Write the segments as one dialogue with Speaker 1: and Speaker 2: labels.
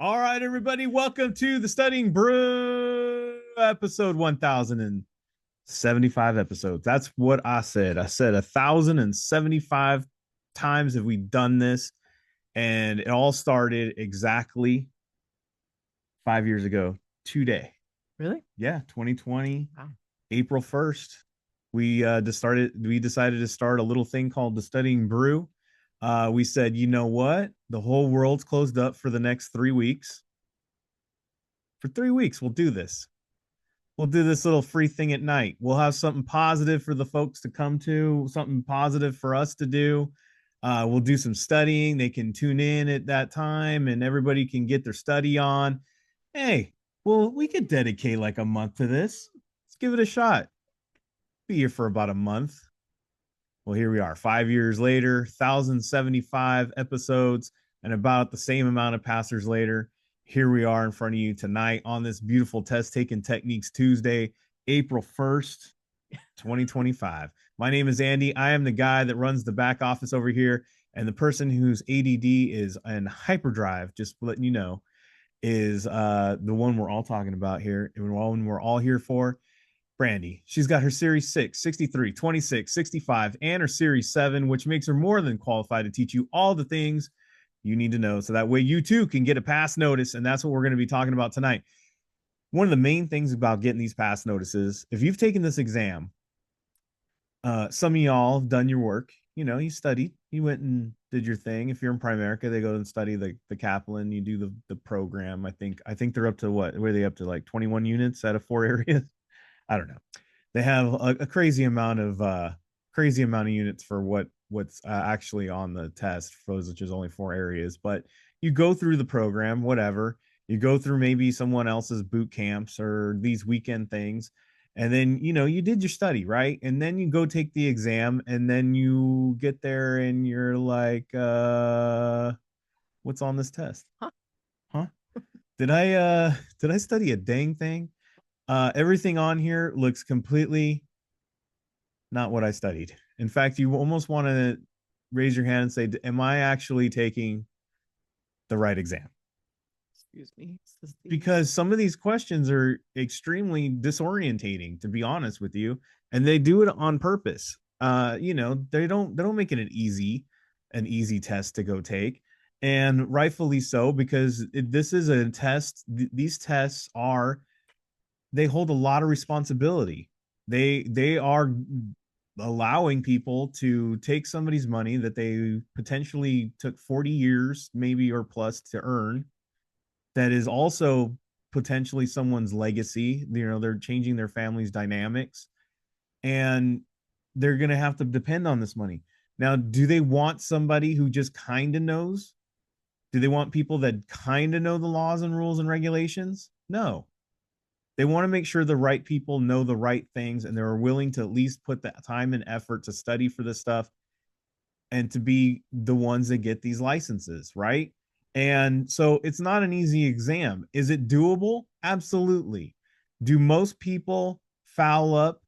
Speaker 1: All right, everybody, welcome to the Studying Brew episode 1075 episodes. That's what I said. I said 1075 times have we done this, and it all started exactly 5 years ago today.
Speaker 2: Really?
Speaker 1: Yeah, 2020,
Speaker 2: Wow.
Speaker 1: April 1st. We decided to start a little thing called the Studying Brew. We said, you know what? The whole world's closed up for the next 3 weeks. For 3 weeks, we'll do this. We'll do this little free thing at night. We'll have something positive for the folks to come to, something positive for us to do. We'll do some studying. They can tune in at that time and everybody can get their study on. Hey, well, we could dedicate like a month to this. Let's give it a shot. Be here for about a month. Well, here we are, 5 years later, 1,075 episodes, and about the same amount of passers later. Here we are in front of you tonight on this beautiful Test Taking Techniques Tuesday, April 1st, 2025. My name is Andy. I am the guy that runs the back office over here, and the person whose ADD is in hyperdrive, just letting you know, is the one we're all talking about here, and the one we're all here for. Brandy. She's got her Series 6, 63, 26, 65, and her Series 7, which makes her more than qualified to teach you all the things you need to know. So that way you too can get a pass notice. And that's what we're going to be talking about tonight. One of the main things about getting these pass notices, if you've taken this exam, some of y'all have done your work. You know, you studied, you went and did your thing. If you're in Primerica, they go and study the Kaplan. You do the program. I think they're up to what? Where are they up to? Like 21 units out of 4 areas. I don't know. They have a crazy amount of units for what's actually on the test, for those which is only 4 areas. But you go through the program, whatever. You go through maybe someone else's boot camps or these weekend things, and then you did your study, right? And then you go take the exam, and then you get there, and you're like, what's on this test?
Speaker 2: Huh.
Speaker 1: Huh? Did I study a dang thing? Everything on here looks completely not what I studied. In fact, you almost want to raise your hand and say, am I actually taking the right exam?
Speaker 2: Excuse me.
Speaker 1: Because some of these questions are extremely disorientating, to be honest with you, and they do it on purpose. They don't make it an easy test to go take, and rightfully so, because this is a test. These tests they hold a lot of responsibility. They are allowing people to take somebody's money that they potentially took 40 years maybe or plus to earn, that is also potentially someone's legacy. They're changing their family's dynamics, and they're going to have to depend on this money. Now, do they want somebody who just kind of knows? Do they want people that kind of know the laws and rules and regulations? No. They want to make sure the right people know the right things, and they're willing to at least put the time and effort to study for this stuff and to be the ones that get these licenses, right? And so it's not an easy exam. Is it doable? Absolutely. Do most people foul up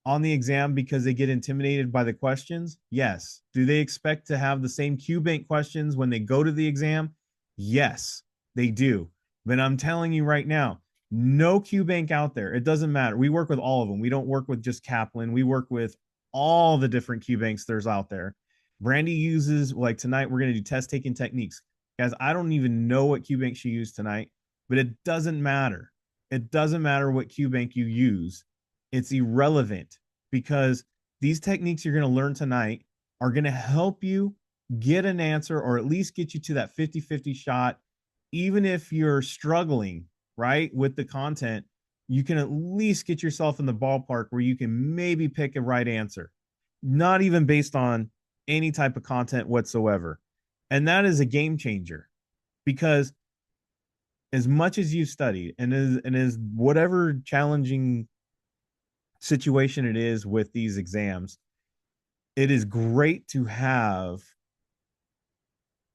Speaker 1: on the exam because they get intimidated by the questions? Yes. Do they expect to have the same Q bank questions when they go to the exam? Yes, they do. But I'm telling you right now, no Q bank out there. It doesn't matter. We work with all of them. We don't work with just Kaplan. We work with all the different Q banks there's out there. Brandy uses, like tonight, we're going to do test taking techniques. Guys, I don't even know what Q bank she used tonight, but it doesn't matter. It doesn't matter what Q bank you use. It's irrelevant, because these techniques you're going to learn tonight are going to help you get an answer, or at least get you to that 50-50 shot. Even if you're struggling, right, with the content, you can at least get yourself in the ballpark where you can maybe pick a right answer, not even based on any type of content whatsoever. And that is a game changer, because as much as you've studied, and as whatever challenging situation it is with these exams, it is great to have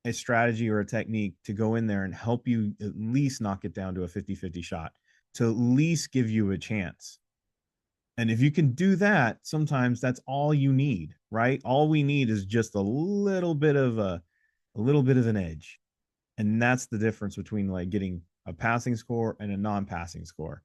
Speaker 1: a strategy or a technique to go in there and help you at least knock it down to a 50-50 shot, to at least give you a chance. And if you can do that, sometimes that's all you need, right? All we need is just a little bit of an edge. And that's the difference between like getting a passing score and a non-passing score.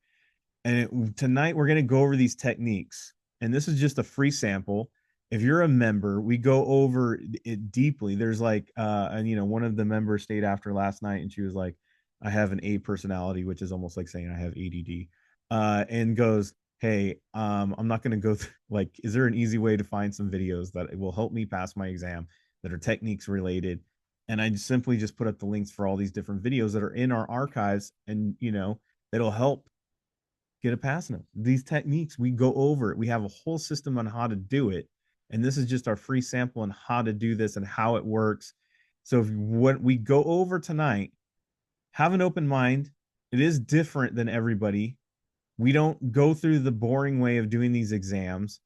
Speaker 1: And tonight we're going to go over these techniques. And this is just a free sample. If you're a member, we go over it deeply. There's like, and one of the members stayed after last night and she was like, I have an A personality, which is almost like saying I have ADD, and goes, hey, I'm not going to go like, is there an easy way to find some videos that will help me pass my exam that are techniques related? And I simply just put up the links for all these different videos that are in our archives, and it'll help get a pass note. These techniques, we go over it. We have a whole system on how to do it. And this is just our free sample on how to do this and how it works. So if what we go over tonight, have an open mind. It is different than everybody. We don't go through the boring way of doing these exams.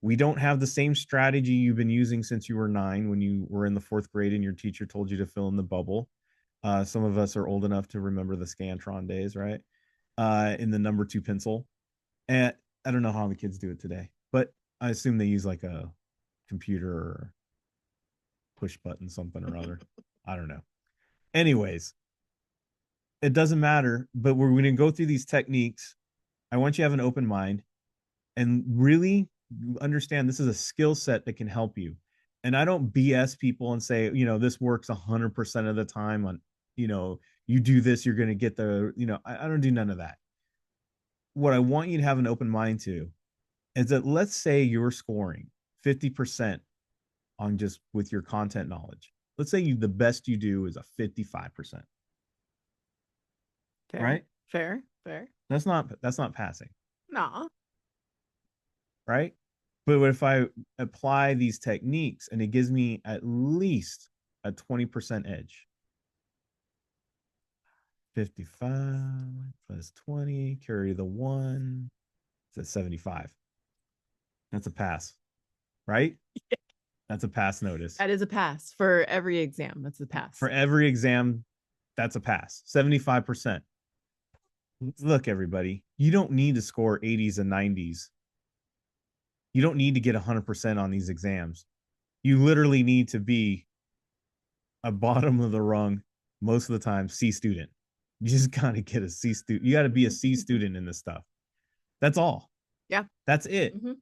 Speaker 1: We don't have the same strategy you've been using since you were 9 when you were in the 4th grade and your teacher told you to fill in the bubble. Some of us are old enough to remember the Scantron days, right? In the number 2 pencil. And I don't know how the kids do it today, but I assume they use like a computer or push button something or other. I don't know. Anyways, it doesn't matter, but we're going to go through these techniques. I want you to have an open mind and really understand this is a skill set that can help you. And I don't BS people and say, this works 100% of the time on, you do this, you're going to get the, I don't do none of that. What I want you to have an open mind to is that let's say you're scoring 50% on just with your content knowledge. Let's say the best you do is a 55%.
Speaker 2: Fair.
Speaker 1: Right?
Speaker 2: Fair. Fair.
Speaker 1: That's not passing.
Speaker 2: Nah.
Speaker 1: Right? But what if I apply these techniques and it gives me at least a 20% edge? 55 plus 20, carry the 1, it's at 75. That's a pass, right? Yeah. That's a pass notice.
Speaker 2: That is a pass for every exam. That's a pass.
Speaker 1: For every exam, that's a pass. 75%. Look, everybody, you don't need to score 80s and 90s. You don't need to get 100% on these exams. You literally need to be a bottom of the rung, most of the time, C student. You just got to get a C student. You got to be a C student in this stuff. That's all.
Speaker 2: Yeah.
Speaker 1: That's it.
Speaker 2: Mm-hmm.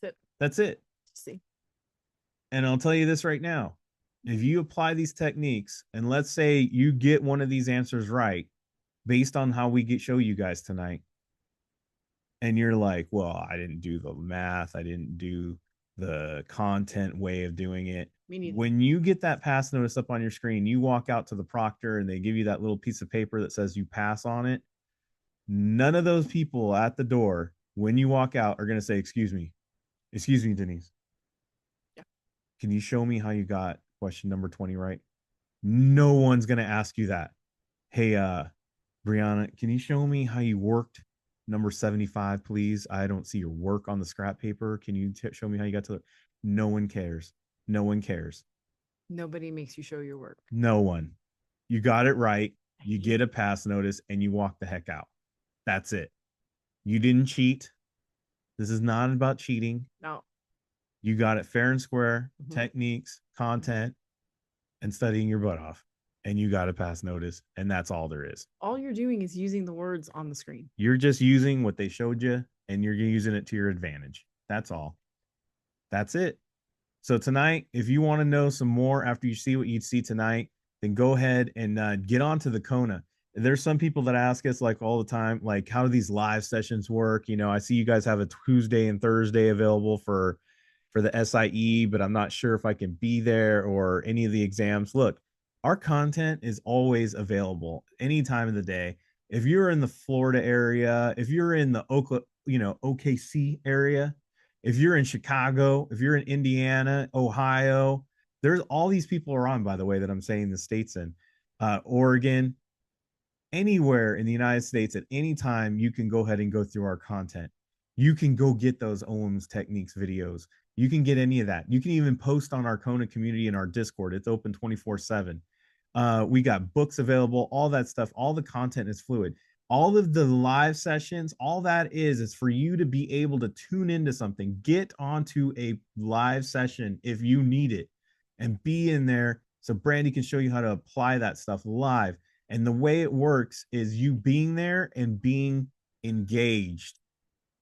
Speaker 2: That's it.
Speaker 1: That's it.
Speaker 2: See.
Speaker 1: And I'll tell you this right now. If you apply these techniques, and let's say you get one of these answers right, based on how we show you guys tonight, and you're like, well, I didn't do the math, I didn't do the content way of doing it. When you get that pass notice up on your screen, you walk out to the proctor and they give you that little piece of paper that says you pass on it. None of those people at the door, when you walk out, are going to say, excuse me, Denise.
Speaker 2: Yeah.
Speaker 1: Can you show me how you got question number 20 right? No one's going to ask you that. Hey, Brianna, can you show me how you worked number 75, please? I don't see your work on the scrap paper. Can you show me how you got to it? No one cares. No one cares.
Speaker 2: Nobody makes you show your work.
Speaker 1: No one. You got it right. You get a pass notice and you walk the heck out. That's it. You didn't cheat. This is not about cheating.
Speaker 2: No.
Speaker 1: You got it fair and square, techniques, content, and studying your butt off. And you got a pass notice, and that's all there is.
Speaker 2: All you're doing is using the words on the screen.
Speaker 1: You're just using what they showed you, and you're using it to your advantage. That's all. That's it. So tonight, if you want to know some more after you see what you see tonight, then go ahead and get onto the Kona. There's some people that ask us like all the time, like, how do these live sessions work? I see you guys have a Tuesday and Thursday available for the SIE, but I'm not sure if I can be there or any of the exams. Look, our content is always available any time of the day. If you're in the Florida area, if you're in the OKC area, if you're in Chicago, if you're in Indiana, Ohio, there's all these people are on, by the way, that I'm saying the states in, Oregon, anywhere in the United States at any time, you can go ahead and go through our content. You can go get those OMS techniques videos. You can get any of that. You can even post on our Kona community in our Discord. It's open 24/7. We got books available, all that stuff. All the content is fluid. All of the live sessions, all that is for you to be able to tune into something. Get onto a live session if you need it and be in there So Brandy can show you how to apply that stuff live. And the way it works is you being there and being engaged,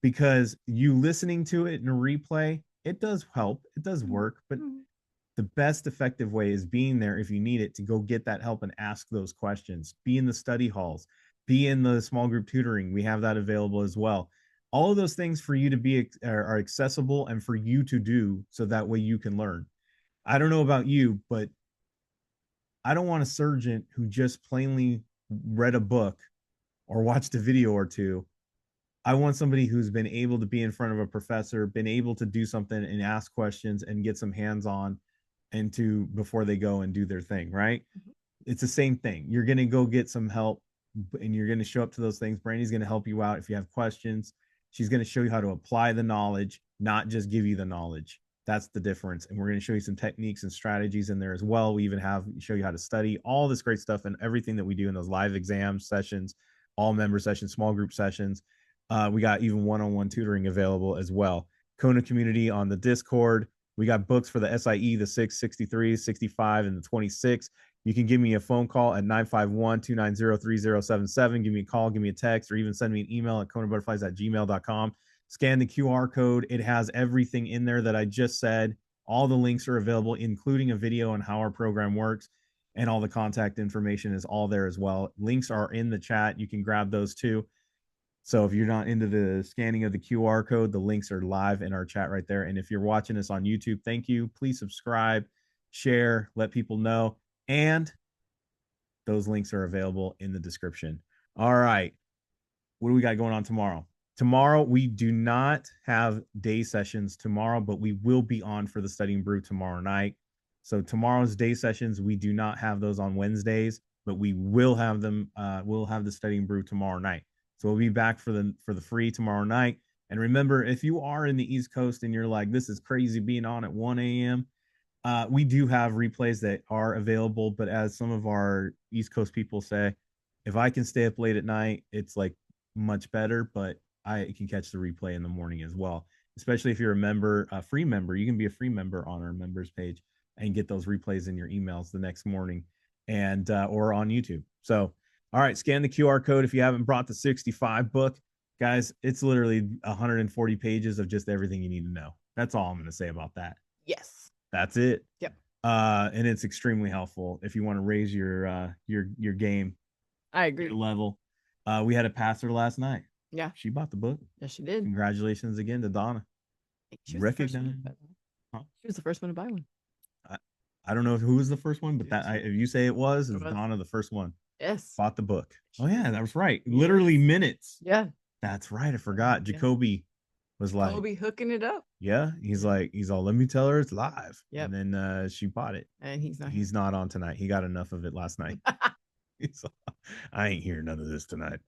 Speaker 1: because you listening to it in a replay, it does help, it does work, but the best effective way is being there if you need it to go get that help and ask those questions. Be in the study halls, be in the small group tutoring. We have that available as well. All of those things for you to be are accessible and for you to do, so that way you can learn. I don't know about you, but I don't want a surgeon who just plainly read a book or watched a video or two. I want somebody who's been able to be in front of a professor, been able to do something and ask questions and get some hands on into before they go and do their thing, right? It's the same thing. You're going to go get some help and you're going to show up to those things. Brandy's going to help you out if you have questions. She's going to show you how to apply the knowledge, not just give you the knowledge. That's the difference. And we're going to show you some techniques and strategies in there as well. We even have show you how to study all this great stuff and everything that we do in those live exam sessions, all member sessions, small group sessions. We got even one-on-one tutoring available as well. Kona community on the Discord. We got books for the SIE, the 6, 63, 65, and the 26. You can give me a phone call at 951-290-3077. Give me a call, give me a text, or even send me an email at KonaButterflyz@gmail.com. Scan the QR code. It has everything in there that I just said. All the links are available, including a video on how our program works, and all the contact information is all there as well. Links are in the chat. You can grab those too. So if you're not into the scanning of the QR code, the links are live in our chat right there. And if you're watching us on YouTube, thank you. Please subscribe, share, let people know. And those links are available in the description. All right. What do we got going on tomorrow? Tomorrow, we do not have day sessions tomorrow, but we will be on for the Studying Brew tomorrow night. So tomorrow's day sessions, we do not have those on Wednesdays, but we will have them. We'll have the Studying Brew tomorrow night. So we'll be back for the free tomorrow night. And remember, if you are in the East Coast and you're like, this is crazy being on at 1 a.m., we do have replays that are available. But as some of our East Coast people say, if I can stay up late at night, it's like much better. But I can catch the replay in the morning as well. Especially if you're a member, a free member, you can be a free member on our members page and get those replays in your emails the next morning, and or on YouTube. So, all right, scan the QR code if you haven't brought the 65 book. Guys, it's literally 140 pages of just everything you need to know. That's all I'm going to say about that.
Speaker 2: Yes.
Speaker 1: That's it.
Speaker 2: Yep.
Speaker 1: And it's extremely helpful if you want to raise your game.
Speaker 2: I agree.
Speaker 1: Level. We had a passer last night.
Speaker 2: Yeah.
Speaker 1: She bought the book.
Speaker 2: Yes, she did.
Speaker 1: Congratulations again to Donna.
Speaker 2: She was the first one to buy one.
Speaker 1: I don't know who was the first one, but if you say it was Donna the first one.
Speaker 2: Yes.
Speaker 1: Bought the book. Oh yeah, that was right. Literally minutes.
Speaker 2: Yeah.
Speaker 1: That's right. I forgot. Jacoby was like,
Speaker 2: Jacoby hooking it up.
Speaker 1: Yeah. He's all, let me tell her it's live.
Speaker 2: Yeah.
Speaker 1: And then she bought it.
Speaker 2: And he's
Speaker 1: not on tonight. He got enough of it last night. I ain't hearing none of this tonight.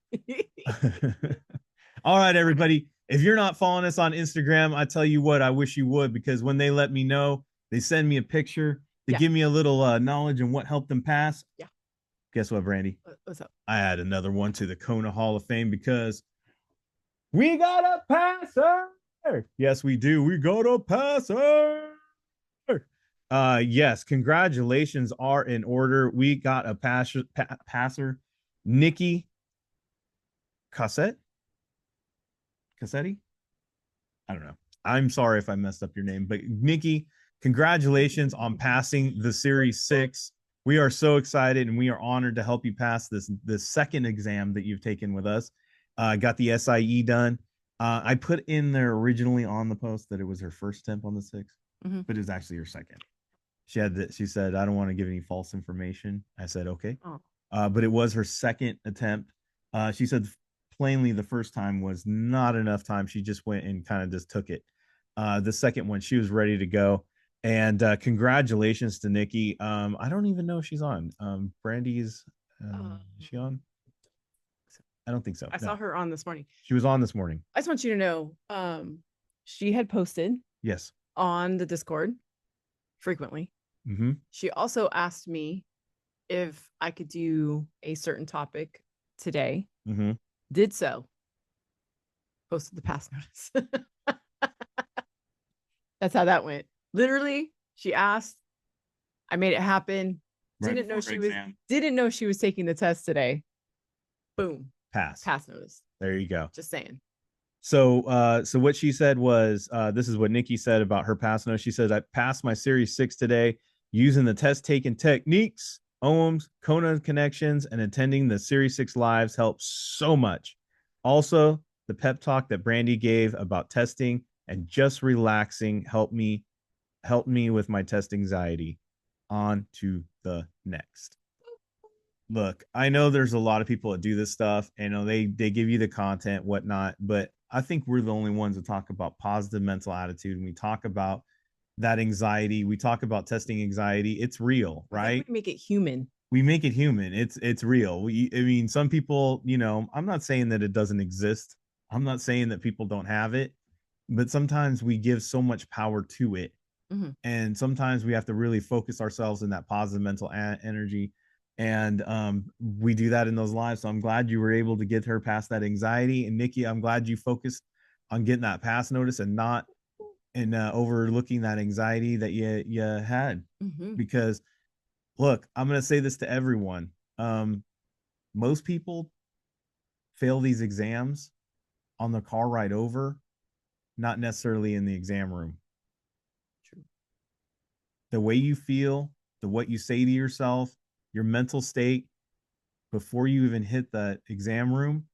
Speaker 1: All right, everybody. If you're not following us on Instagram, I tell you what, I wish you would, because when they let me know, they send me a picture. They give me a little knowledge and what helped them pass.
Speaker 2: Yeah.
Speaker 1: Guess what, Brandy?
Speaker 2: What's up?
Speaker 1: I add another one to the Kona Hall of Fame because we got a passer. Yes, we do. We got a passer. Yes, congratulations are in order. We got a passer, Nikkie Cossette. Cossette? I don't know. I'm sorry if I messed up your name, but Nikkie, congratulations on passing the Series 6. We are so excited and we are honored to help you pass this second exam that you've taken with us. Got the SIE done. I put in there originally on the post that it was her first attempt on the 6, but it was actually her second. She said, I don't want to give any false information. I said, okay. But it was her second attempt. She said plainly the first time was not enough time. She just went and kind of just took it. The second one, she was ready to go. And congratulations to Nikkie. I don't even know if she's on. Brandy's, is she on? I don't think so.
Speaker 2: I saw her on this morning.
Speaker 1: She was on this morning.
Speaker 2: I just want you to know, she had posted on the Discord frequently. She also asked me if I could do a certain topic today. Did so. Posted the pass notice. That's how that went. Literally, she asked. I made it happen. Didn't know she was taking the test today. Boom.
Speaker 1: Pass
Speaker 2: notice.
Speaker 1: There you go.
Speaker 2: Just saying.
Speaker 1: So what she said was, this is what Nikki said about her pass notice. She said, I passed my Series 6 today using the test taken techniques, OMs, Kona connections, and attending the Series 6 lives helped so much. Also, the pep talk that Brandy gave about testing and just relaxing helped me with my test anxiety. On to the next. Look, I know there's a lot of people that do this stuff, and they give you the content, whatnot, but I think we're the only ones that talk about positive mental attitude, and we talk about that anxiety. We talk about testing anxiety. It's real, right?
Speaker 2: We make it human.
Speaker 1: We make it human. It's real. I mean, some people, I'm not saying that it doesn't exist. I'm not saying that people don't have it, but sometimes we give so much power to it. Mm-hmm. And sometimes we have to really focus ourselves in that positive mental energy. And we do that in those lives. So I'm glad you were able to get her past that anxiety. And Nikki, I'm glad you focused on getting that pass notice and not overlooking that anxiety that you had. Mm-hmm. Because look, I'm going to say this to everyone. Most people fail these exams on the car ride over, not necessarily in the exam room. True. The way you feel, what you say to yourself, your mental state before you even hit the exam room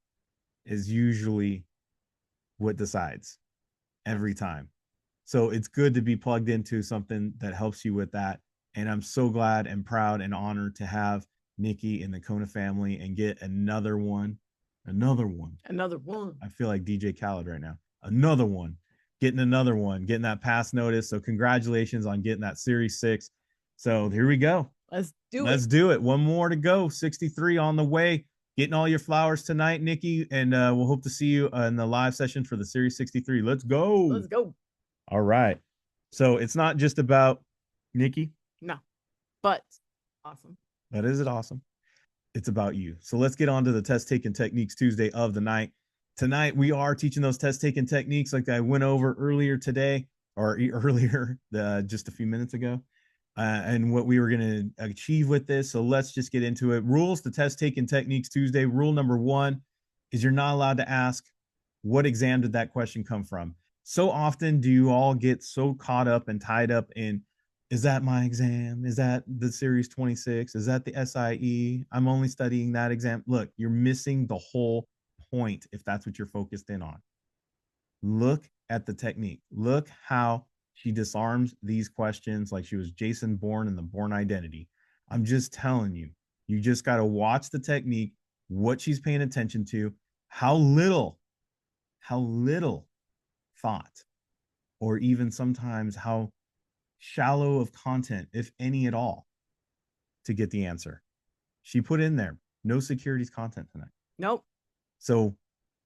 Speaker 1: is usually what decides every time. So it's good to be plugged into something that helps you with that. And I'm so glad and proud and honored to have Nikki in the Kona family and get another one. I feel like DJ Khaled right now. Another one. Getting that pass notice. So congratulations on getting that Series 6. So here we go. Let's do it. One more to go. 63 on the way. Getting all your flowers tonight, Nikki. And we'll hope to see you in the live session for the Series 63. Let's go. All right. So it's not just about Nikki.
Speaker 2: No, but awesome.
Speaker 1: But is it awesome? It's about you. So let's get on to the test taking techniques Tuesday of the night. Tonight, we are teaching those test taking techniques like I went over earlier today or earlier just a few minutes ago. And what we were going to achieve with this. So let's just get into it. Rules to test taking techniques Tuesday. Rule number 1 is you're not allowed to ask, what exam did that question come from? So often do you all get so caught up and tied up in, is that my exam? Is that the Series 26? Is that the SIE? I'm only studying that exam. Look, you're missing the whole point if that's what you're focused in on. Look at the technique. Look how she disarms these questions like she was Jason Bourne in the Bourne Identity. I'm just telling you, you just got to watch the technique, what she's paying attention to, how little thought, or even sometimes how shallow of content, if any at all, to get the answer. She put in there, no securities content tonight.
Speaker 2: Nope.
Speaker 1: So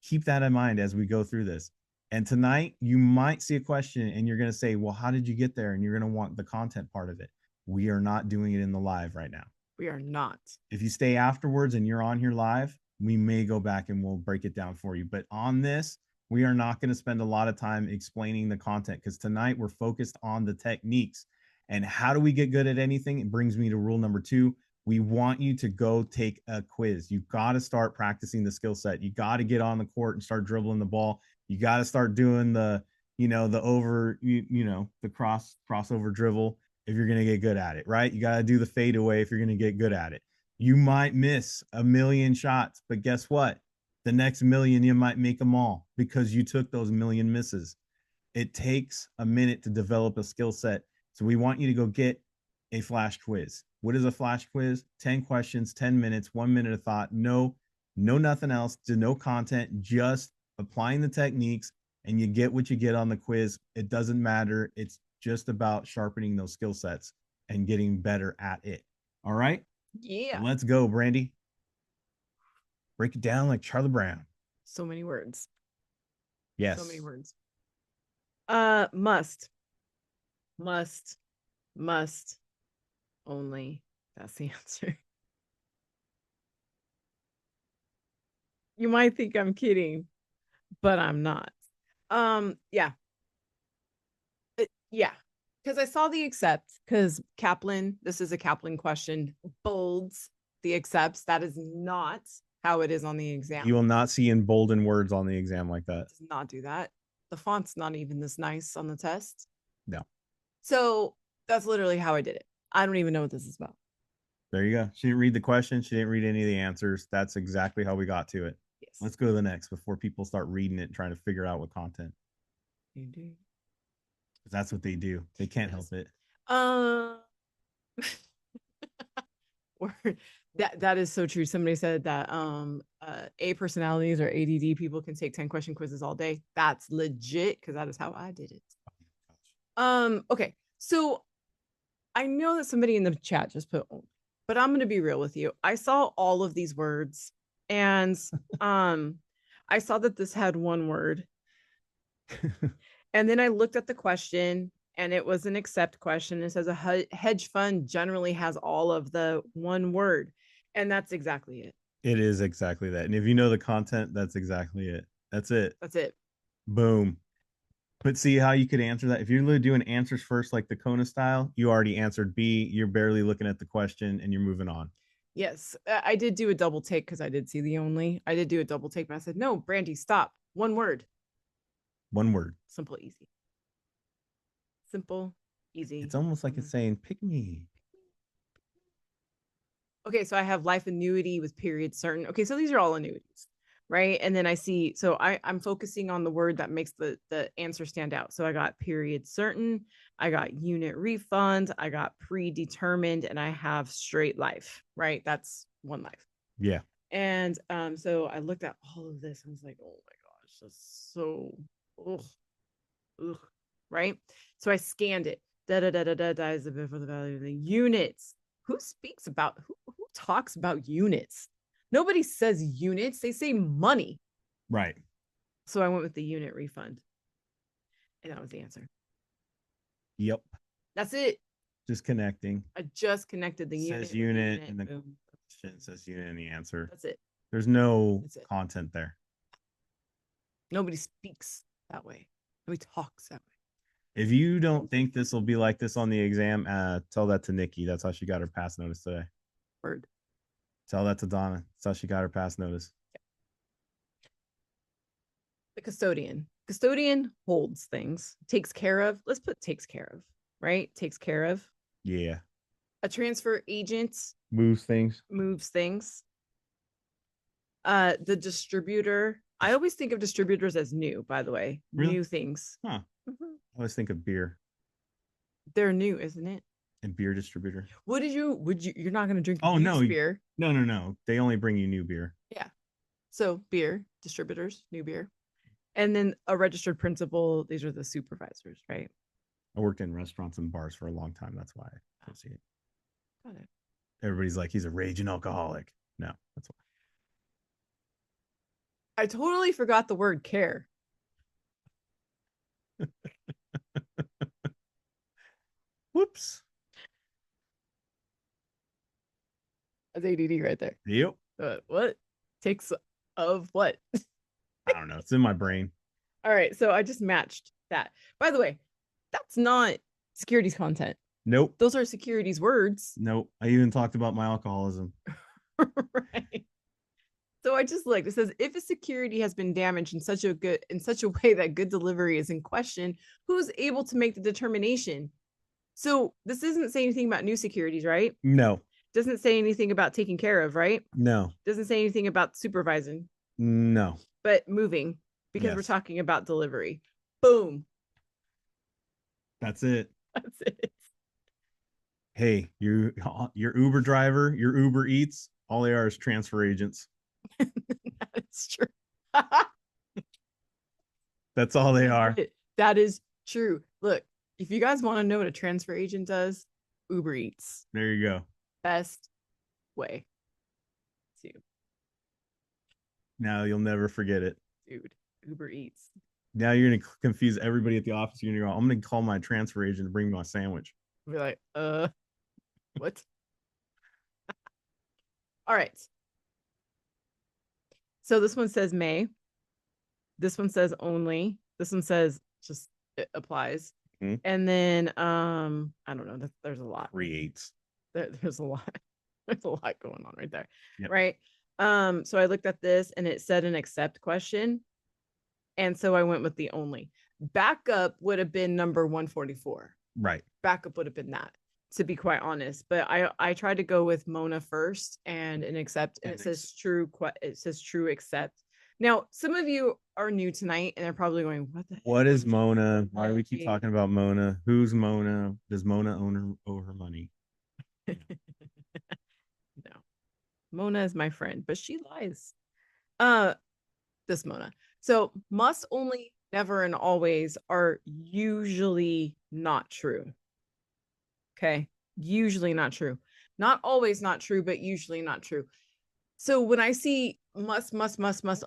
Speaker 1: keep that in mind as we go through this. And tonight you might see a question and you're going to say, well, how did you get there? And you're going to want the content part of it. We are not doing it in the live right now.
Speaker 2: We are not.
Speaker 1: If you stay afterwards and you're on here live, we may go back and we'll break it down for you. But on this, we are not going to spend a lot of time explaining the content because tonight we're focused on the techniques. And how do we get good at anything? It brings me to rule number 2. We want you to go take a quiz. You've got to start practicing the skill set. You got to get on the court and start dribbling the ball. You got to start doing the crossover dribble if you're going to get good at it, right? You got to do the fadeaway if you're going to get good at it. You might miss a million shots, but guess what? The next million, you might make them all because you took those million misses. It takes a minute to develop a skill set. So we want you to go get a flash quiz. What is a flash quiz? 10 questions, 10 minutes, 1 minute of thought. No, nothing else. No content, just applying the techniques, and you get what you get on the quiz. It doesn't matter. It's just about sharpening those skill sets and getting better at it. All right?
Speaker 2: Yeah.
Speaker 1: Let's go, Brandy. Break it down like Charlie Brown.
Speaker 2: So many words.
Speaker 1: Yes.
Speaker 2: So many words. Must. Only. That's the answer. You might think I'm kidding, but I'm not. Yeah. Yeah. Because I saw the accept, because Kaplan, this is a Kaplan question, bolds the accepts. That is not how it is on the exam.
Speaker 1: You will not see emboldened words on the exam like that.
Speaker 2: It does not do that. The font's not even this nice on the test.
Speaker 1: No.
Speaker 2: So that's literally how I did it. I don't even know what this is about.
Speaker 1: There you go. She didn't read the question. She didn't read any of the answers. That's exactly how we got to it. Yes. Let's go to the next before people start reading it and trying to figure out what content. Indeed. That's what they do. They can't help it.
Speaker 2: That is so true. Somebody said that A personalities or ADD people can take 10 question quizzes all day. That's legit, because that is how I did it. Okay, so I know that somebody in the chat just put, but I'm going to be real with you. I saw all of these words, and I saw that this had one word. And then I looked at the question, and it was an accept question. It says a hedge fund generally has all of the one word. And that's exactly it.
Speaker 1: It is exactly that. And if you know the content, that's exactly it. That's it.
Speaker 2: That's it.
Speaker 1: Boom. But see how you could answer that? If you're doing answers first, like the Kona style, you already answered B. You're barely looking at the question and you're moving on.
Speaker 2: Yes. I did do a double take because I did see the only. I did do a double take, but I said, no, Brandy, stop. One word.
Speaker 1: One word.
Speaker 2: Simple, easy. Simple, easy.
Speaker 1: It's almost like it's saying, pick me.
Speaker 2: Okay, so I have life annuity with period certain. Okay, so these are all annuities, right? And then I see, so I'm focusing on the word that makes the answer stand out. So I got period certain, I got unit refund, I got predetermined, and I have straight life, right? That's one life.
Speaker 1: Yeah.
Speaker 2: And so I looked at all of this and was like, oh my gosh, that's so, ugh, right? So I scanned it. Da is the bit for the value of the units. Who speaks about, who talks about units? Nobody says units. They say money.
Speaker 1: Right.
Speaker 2: So I went with the unit refund. And that was the answer.
Speaker 1: Yep.
Speaker 2: That's it.
Speaker 1: Just connecting.
Speaker 2: I just connected the unit.
Speaker 1: Says unit and the question says unit and the answer.
Speaker 2: That's it.
Speaker 1: There's no content there.
Speaker 2: Nobody speaks that way. Nobody talks that way.
Speaker 1: If you don't think this will be like this on the exam, tell that to Nikki. That's how she got her pass notice today.
Speaker 2: Word.
Speaker 1: Tell that to Donna. That's how she got her pass notice.
Speaker 2: The custodian. Custodian holds things, takes care of. Let's put takes care of, right? Takes care of.
Speaker 1: Yeah.
Speaker 2: A transfer agent
Speaker 1: moves things.
Speaker 2: Moves things. The distributor. I always think of distributors as new, by the way. Really? New things.
Speaker 1: Huh. Mm-hmm. I always think of beer.
Speaker 2: They're new, isn't it?
Speaker 1: And beer distributor.
Speaker 2: Would you're not going to drink
Speaker 1: beer? No. They only bring you new beer.
Speaker 2: Yeah. So beer distributors, new beer. And then a registered principal. These are the supervisors, right?
Speaker 1: I worked in restaurants and bars for a long time. That's why I can see it.
Speaker 2: Got it.
Speaker 1: Everybody's like, he's a raging alcoholic. No, that's why.
Speaker 2: I totally forgot the word care.
Speaker 1: Whoops.
Speaker 2: That's ADD right there.
Speaker 1: Yep.
Speaker 2: What? Takes of what?
Speaker 1: I don't know. It's in my brain.
Speaker 2: All right. So I just matched that. By the way, that's not securities content.
Speaker 1: Nope.
Speaker 2: Those are securities words.
Speaker 1: Nope. I even talked about my alcoholism.
Speaker 2: Right. So I just looked. It says if a security has been damaged in such a way that good delivery is in question, who's able to make the determination? So this doesn't say anything about new securities, right?
Speaker 1: No.
Speaker 2: Doesn't say anything about taking care of, right?
Speaker 1: No.
Speaker 2: Doesn't say anything about supervising.
Speaker 1: No.
Speaker 2: But moving, because we're talking about delivery. Boom.
Speaker 1: That's it.
Speaker 2: That's it.
Speaker 1: Hey, your Uber driver, your Uber Eats, all they are is transfer agents.
Speaker 2: That's true.
Speaker 1: That's all they are.
Speaker 2: That is true. Look, if you guys want to know what a transfer agent does, Uber Eats.
Speaker 1: There you go.
Speaker 2: Best way to.
Speaker 1: Now you'll never forget it.
Speaker 2: Dude, Uber Eats.
Speaker 1: Now you're going to confuse everybody at the office. You're going to go, I'm going to call my transfer agent to bring me my sandwich.
Speaker 2: Be like, what? All right. So this one says may. This one says only. This one says just it applies. And then I don't know, there's a lot.
Speaker 1: 3 8s.
Speaker 2: There's a lot. There's a lot going on right there. Yep. Right. So I looked at this and it said an accept question. And so I went with the only. Backup would have been number 144.
Speaker 1: Right.
Speaker 2: Backup would have been that, to be quite honest. But I tried to go with Mona first and an accept, and it says true. It says true accept. Now, some of you are new tonight and they're probably going,
Speaker 1: what is Mona? Why do we keep talking about Mona? Who's Mona? Does Mona owe her money?
Speaker 2: No. Mona is my friend, but she lies. This Mona. So must, only, never, and always are usually not true. Okay. Usually not true. Not always not true, but usually not true. So when I see must,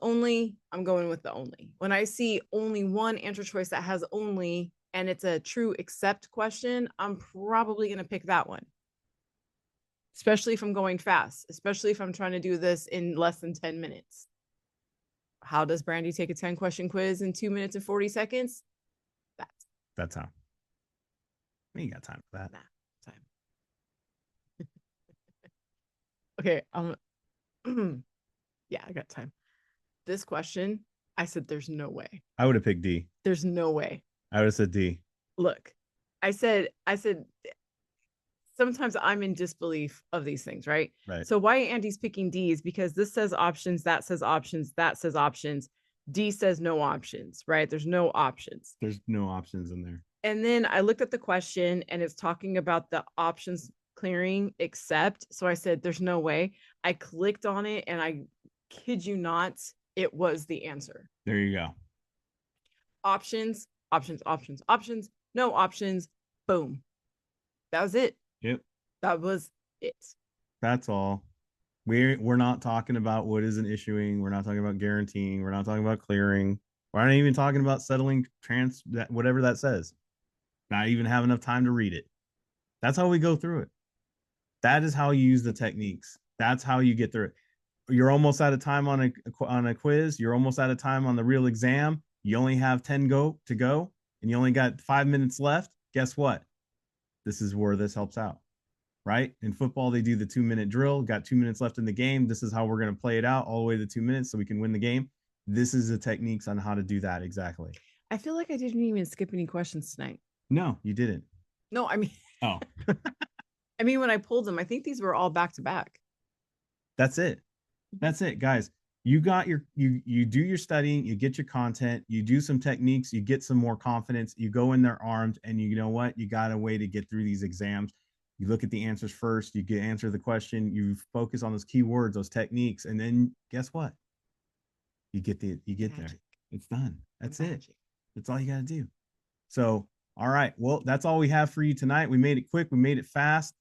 Speaker 2: only, I'm going with the only. When I see only one answer choice that has only, and it's a true accept question, I'm probably going to pick that one. Especially if I'm going fast, especially if I'm trying to do this in less than 10 minutes. How does Brandy take a 10-question quiz in 2 minutes and 40 seconds?
Speaker 1: That's how. We ain't got time for that.
Speaker 2: Nah, time. Okay. Yeah, I got time. This question, I said, there's no way.
Speaker 1: I would have picked D.
Speaker 2: There's no way.
Speaker 1: I would have said D.
Speaker 2: Look, I said, sometimes I'm in disbelief of these things, right?
Speaker 1: Right.
Speaker 2: So why Andy's picking D is because this says options, that says options, that says options. D says no options, right? There's no options.
Speaker 1: There's no options in there.
Speaker 2: And then I looked at the question and it's talking about the options clearing except. So I said, there's no way. I clicked on it and I kid you not, it was the answer.
Speaker 1: There you go.
Speaker 2: Options, no options. Boom. That was it.
Speaker 1: Yep.
Speaker 2: That was it.
Speaker 1: That's all. We're not talking about what isn't issuing. We're not talking about guaranteeing. We're not talking about clearing. We're not even talking about settling whatever that says. Not even have enough time to read it. That's how we go through it. That is how you use the techniques. That's how you get through it. You're almost out of time on a quiz. You're almost out of time on the real exam. You only have 10 to go, and you only got 5 minutes left. Guess what? This is where this helps out, right? In football, they do the 2-minute drill. Got 2 minutes left in the game. This is how we're going to play it out all the way to 2 minutes so we can win the game. This is the techniques on how to do that exactly.
Speaker 2: I feel like I didn't even skip any questions tonight.
Speaker 1: No, you didn't.
Speaker 2: No, I mean,
Speaker 1: oh,
Speaker 2: I mean, when I pulled them, I think these were all back to back.
Speaker 1: That's it. That's it, guys. You got you do your studying, you get your content, you do some techniques, you get some more confidence, you go in there armed, and you know what? You got a way to get through these exams. You look at the answers first, you answer the question, you focus on those keywords, those techniques, and then guess what? You get there. It's done. That's it. That's all you got to do. So, all right. Well, that's all we have for you tonight. We made it quick. We made it fast.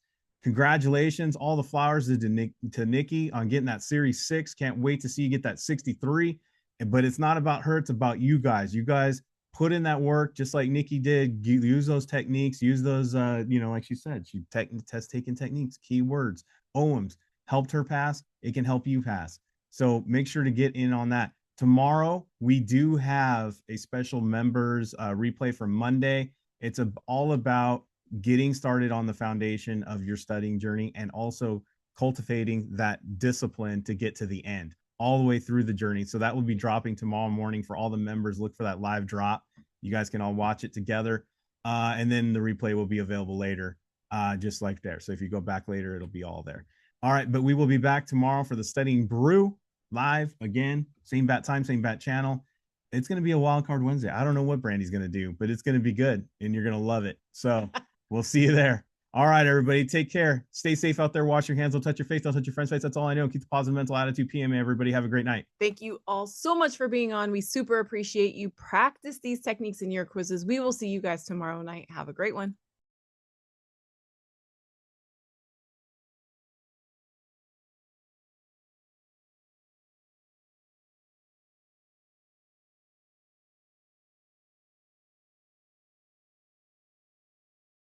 Speaker 1: Congratulations. All the flowers to Nikki on getting that Series 6. Can't wait to see you get that 63. But it's not about her. It's about you guys. You guys put in that work just like Nikki did. Use those techniques. Use those, like she said, she test-taking techniques, keywords, OEMs. Helped her pass. It can help you pass. So make sure to get in on that. Tomorrow, we do have a special members replay for Monday. It's all about getting started on the foundation of your studying journey and also cultivating that discipline to get to the end all the way through the journey. So that will be dropping tomorrow morning for all the members. Look for that live drop. You guys can all watch it together. And then the replay will be available later, just like there. So if you go back later, it'll be all there. All right. But we will be back tomorrow for the Studying Brew live again. Same bat time, same bat channel. It's going to be a wild card Wednesday. I don't know what Brandy's going to do, but it's going to be good and you're going to love it. So we'll see you there. All right, everybody. Take care. Stay safe out there. Wash your hands. Don't touch your face. Don't touch your friend's face. That's all I know. Keep the positive mental attitude. PM, everybody. Have a great night.
Speaker 2: Thank you all so much for being on. We super appreciate you. Practice these techniques in your quizzes. We will see you guys tomorrow night. Have a great one.